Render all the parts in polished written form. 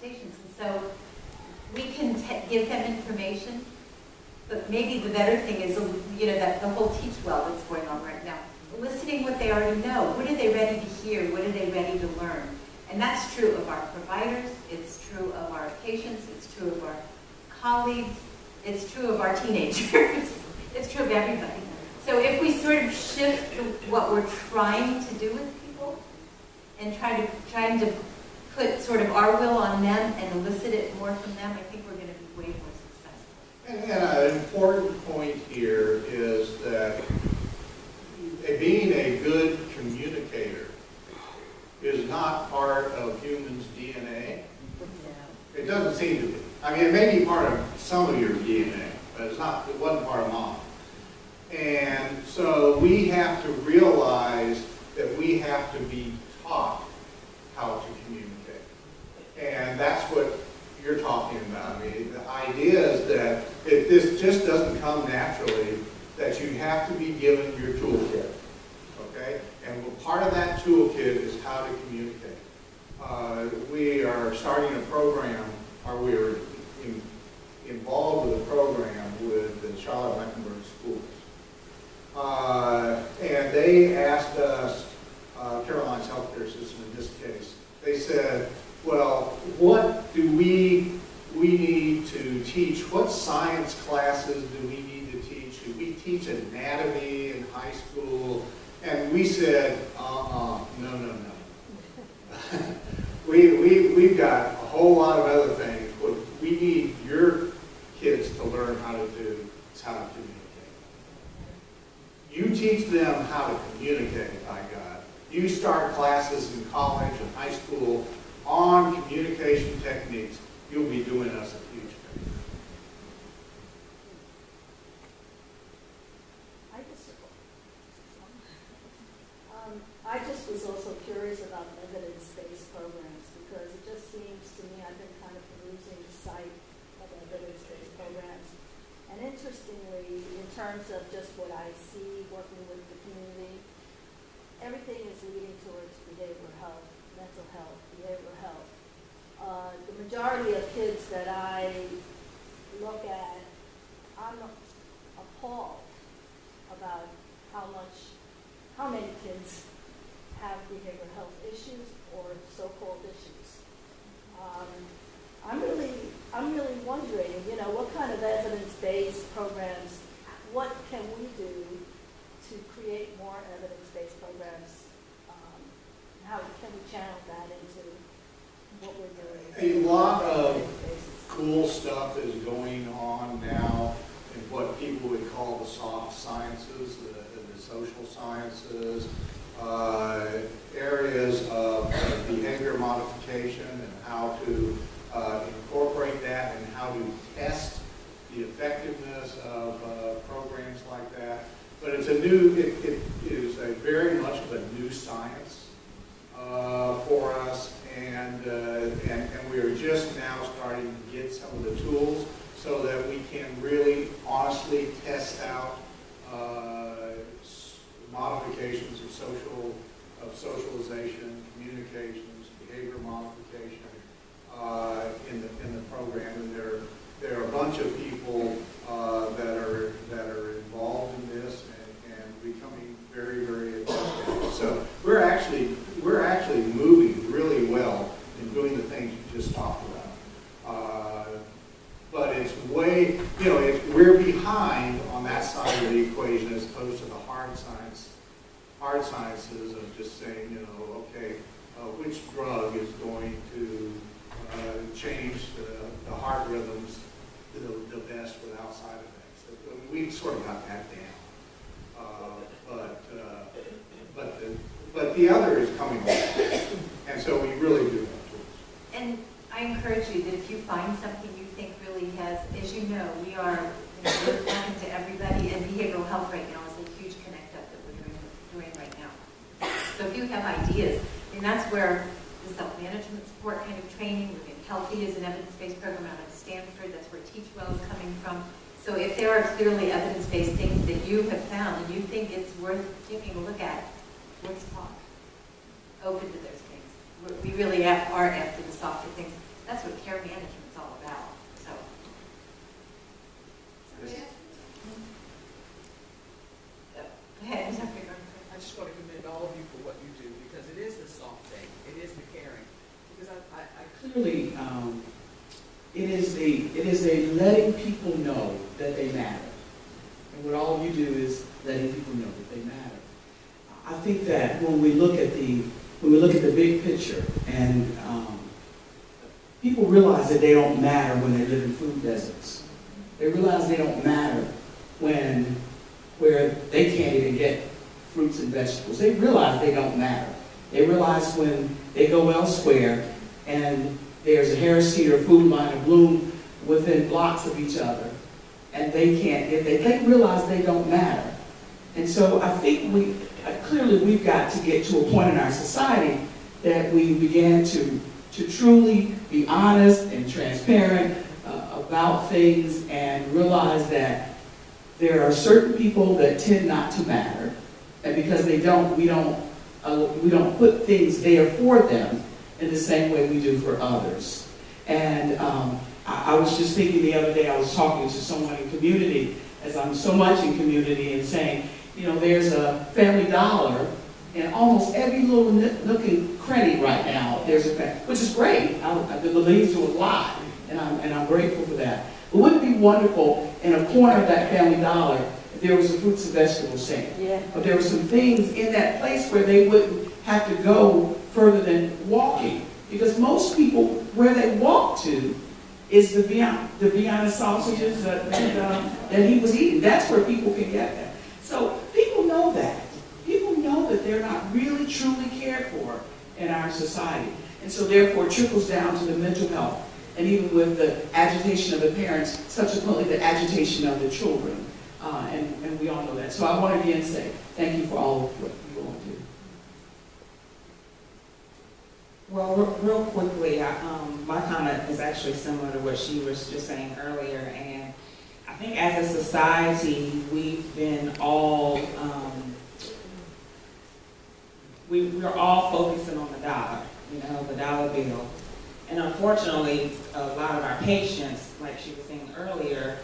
patients. And so we can give them information, but maybe the better thing is, that the whole Teach Well that's going on right now, eliciting what they already know. What are they ready to hear? What are they ready to learn? And that's true of our providers, it's true of our patients, it's true of our colleagues, it's true of our teenagers, it's true of everybody. So if we sort of shift what we're trying to do with people and trying to put sort of our will on them and elicit it more from them, I think we're going to be way more successful. And an important point here is that being a good communicator is not part of humans' DNA. It doesn't seem to be. I mean, it may be part of some of your DNA, but it wasn't part of mine. And so we have to realize that we have to be taught how to communicate. And that's what you're talking about. I mean, the idea is that this just doesn't come naturally, that you have to be given your toolkit. Okay? And part of that toolkit is how to communicate. We are starting a program, or we are involved with a program with the Charlotte-Mecklenburg schools. And they asked us, Caroline's healthcare system in this case, they said, well, what do we need to teach? What science classes do we need to teach? Do we teach anatomy in high school? And we said, no. We've got a whole lot of other things. What we need your kids to learn how to do is how to communicate. You teach them how to communicate, by God. You start classes in college and high school on communication techniques, you'll be doing us a huge favor. I just was also curious about evidence-based programs, because it just seems to me I've been kind of perusing the site of evidence-based programs. And interestingly, in terms of just what I see working with the community, everything is leading towards behavioral health, mental health, behavioral health. The majority of kids that I look at, I'm appalled about how many kids have behavioral health issues or so-called issues. I'm really wondering, what kind of evidence-based programs, what can we do to create more evidence-based programs? How can we channel that into what we're doing? A lot of cool stuff is going on now in what people would call the soft sciences, the social sciences, areas of behavior modification and how to incorporate that and how to test the effectiveness of programs like that. But it's it is a very much of a new science for us, and we are just now starting to get some of the tools so that we can really honestly test out modifications of socialization, communications, behavior modification in the program. And there are a bunch of people that are involved in this and becoming very, very effective. So we're actually moving really well in doing the things you just talked about. But it's way, we're behind on that side of the equation as opposed to the hard sciences of just saying, okay, which drug is going to change the heart rhythms the best without side effects. We've sort of got that down. But the other is coming along. And so we really do have tools. And I encourage you that if you find something you think really has, as you know, we're talking to everybody, and behavioral health right now is a huge connect up that we're doing right now. So if you have ideas, and that's where the self-management support kind of training, within Healthy is an evidence-based program out of Stanford, that's where Teach Well is coming from. So if there are clearly evidence-based things that you have found and you think it's worth taking a look at, let's talk. Open to those things. We really are after the softer things. That's what care management's all about, so. Go ahead, Dr. Garber. I just want to commend all of you for what you do, because it is the soft thing, it is the caring. Because I clearly, it is a letting people know that they matter. And what all you do is letting people know that they matter. I think that when we look at the big picture, and people realize that they don't matter when they live in food deserts. They realize they don't matter where they can't even get fruits and vegetables. They realize they don't matter. They realize when they go elsewhere and there's a Harris Teeter Food Line of Bloom within blocks of each other, and they can't get there. They realize they don't matter. And so I think clearly we've got to get to a point in our society that we began to truly be honest and transparent about things, and realize that there are certain people that tend not to matter, and because they don't, we don't put things there for them in the same way we do for others. And I was just thinking the other day, I was talking to someone in community, as I'm so much in community, and saying, you know, there's a Family Dollar in almost every little nook and cranny right now. There's a family, which is great. I believe to a lot, and I'm grateful for that. But wouldn't it be wonderful in a corner of that Family Dollar if there was a fruits and vegetables stand? Yeah. But there were some things in that place where they wouldn't have to go further than walking, because most people where they walk to is the Vienna sausages that he was eating. That's where people can get them. So people know that. People know that they're not really truly cared for in our society. And so therefore it trickles down to the mental health, and even with the agitation of the parents, subsequently the agitation of the children. And we all know that. So I want to again say thank you for all of what you all do. Well, real quickly, my comment is actually similar to what she was just saying earlier, and I think as a society, we've been all, we're all focusing on the dollar, you know, the dollar bill. And unfortunately, a lot of our patients, like she was saying earlier,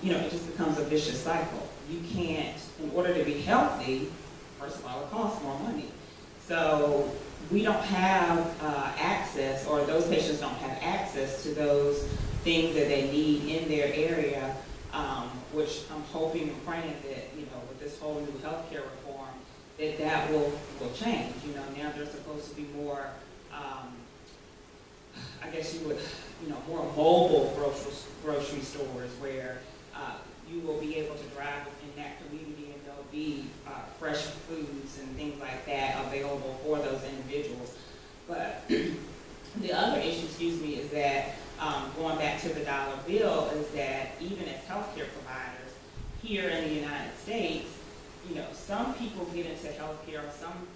you know, it just becomes a vicious cycle. You can't, in order to be healthy, first of all, it costs more money. So we don't have access, or those patients don't have access to those things that they need in their area, which I'm hoping and praying that, you know, with this whole new healthcare reform, that will change. You know, now there's supposed to be more, I guess you would, you know, more mobile grocery stores where you will be able to drive in that community, and there'll be fresh foods and things like that available for those individuals. But the other issue, excuse me, is that going back to the dollar bill, is that even as healthcare providers here in the United States, you know, some people get into healthcare, some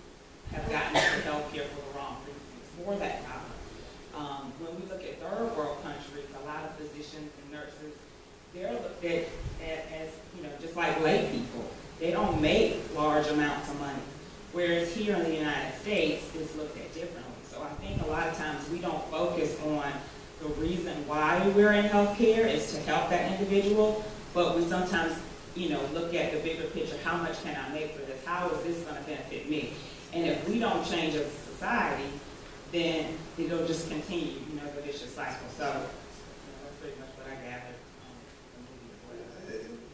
have gotten into healthcare for the wrong reasons, for that dollar. When we look at third world countries, a lot of physicians and nurses, they're looked at as, you know, just like lay people. They don't make large amounts of money. Whereas here in the United States, it's looked at differently. So I think a lot of times we don't focus on the reason why we're in healthcare is to help that individual, but we sometimes, you know, look at the bigger picture. How much can I make for this? How is this going to benefit me? And if we don't change as a society, then it'll just continue, you know, the vicious cycle. So, you know, that's pretty much what I gathered.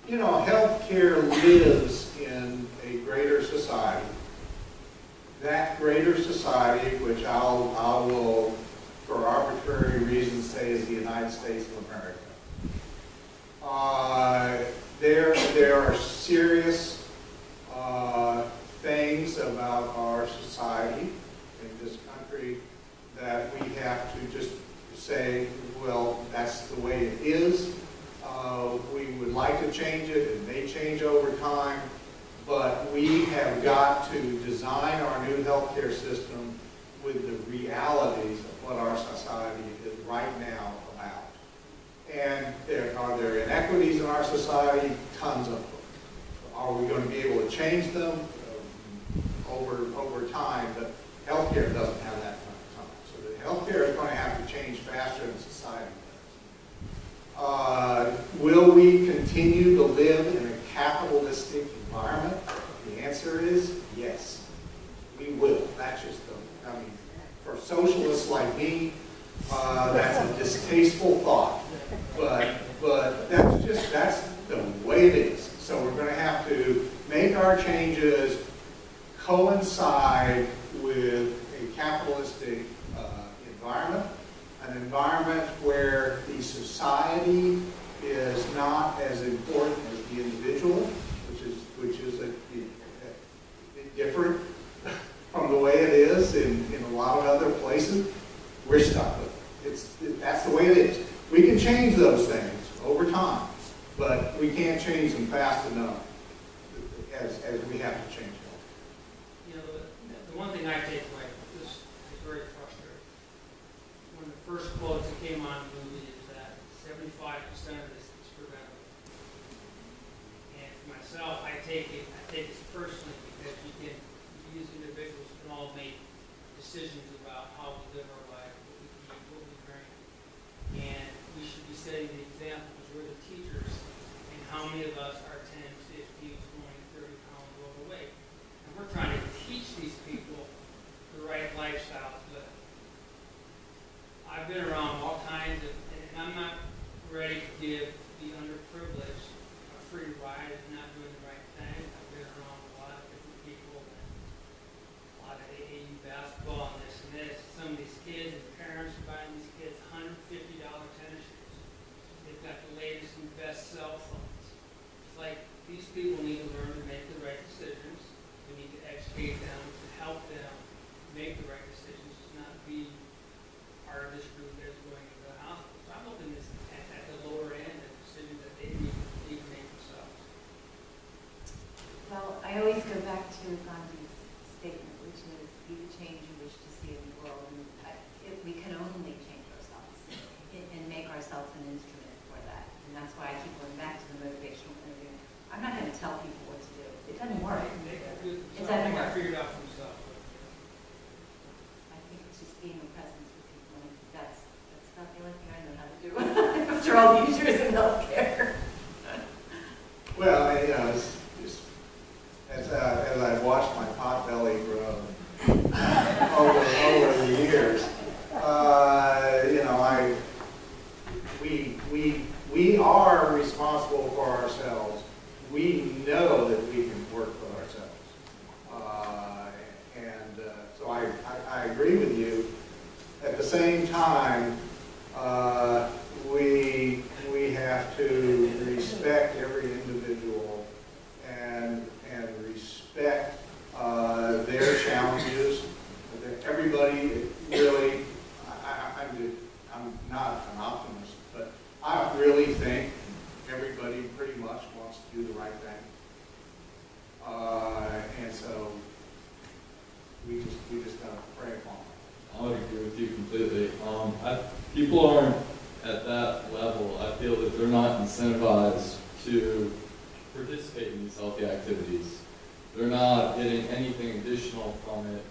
You know, healthcare lives in a greater society. That greater society, which I will, for arbitrary reasons, say is the United States of America. There are serious things about our society in this country that we have to just say, well, that's the way it is. We would like to change it. It may change over time, but we have got to design our new healthcare system with the realities of what our society is right now about. And are there inequities in our society? Tons of them. Are we going to be able to change them over time? But healthcare doesn't have that kind of time. So the healthcare is going to have to change fast. That's a distasteful thought, but that's the way it is. So we're going to have to make our changes coincide with a capitalistic environment, an environment where the society is not as important as the individual, which is different from the way it is in a lot of other places. We're stuck with it. That's the way it is. We can change those things over time, but we can't change them fast enough as we have to change them. You know, the one thing I take away from this is very frustrating. One of the first quotes that came on the movie is that 75% of this is preventable. And for myself, I take it personally because these individuals can all make decisions about how we live our life, what we eat, what we drink. And we should be setting the example because we're the teachers. And how many of us are 10, 15, 20, 30 pounds overweight? And we're trying to teach these people the right lifestyle to live. I've been around all kinds of, and I'm not ready to give the underprivileged a free ride if not doing the right thing. I've been around a lot of different people, and a lot of AAU basketball and this and this. Some of these kids and parents are buying these kids $150 tennis shoes. They've got the latest and best cell phones. It's like these people need to learn to make the right decisions. We need to educate them, to help them make the right decisions, to not be part of this group that is going to the hospital. So I'm looking at the lower end of decisions that they need to make themselves. Well, I always go back to Gandhi's statement, which is, be the change you wish to see in the world. And we can only change ourselves and make ourselves an instrument for that. And that's why I keep going back to the motivational interview. I'm not going to tell people what to do. It doesn't work. It doesn't work. Figure it out for themselves. I think it's just being a presence with people. And that's not the only thing I know how to do after all these years in healthcare. Well, as I've watched my pot belly grow over the years, we are responsible for ourselves. We know that we can work for ourselves, so I agree with you. At the same time, we have to respect every individual and respect their challenges. Everybody really, I'm not an optimist, but I really think everybody pretty much wants to do the right thing. And so we just gotta pray upon it. I would agree with you completely. People aren't at that level. I feel that they're not incentivized to participate in these healthy activities. They're not getting anything additional from it